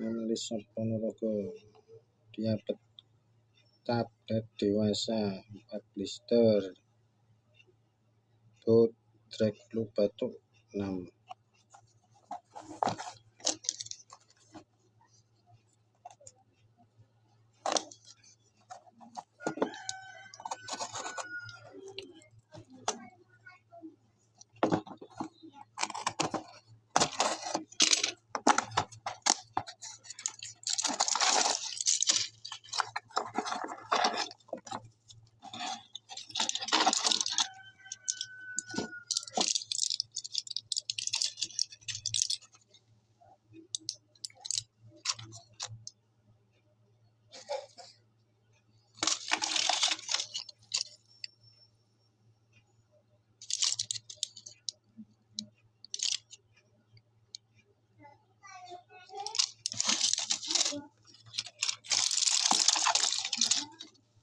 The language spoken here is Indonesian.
Anneliese Ponorogo, diabetes tablet dewasa 4 blister, Bootstrap flu batuk 6.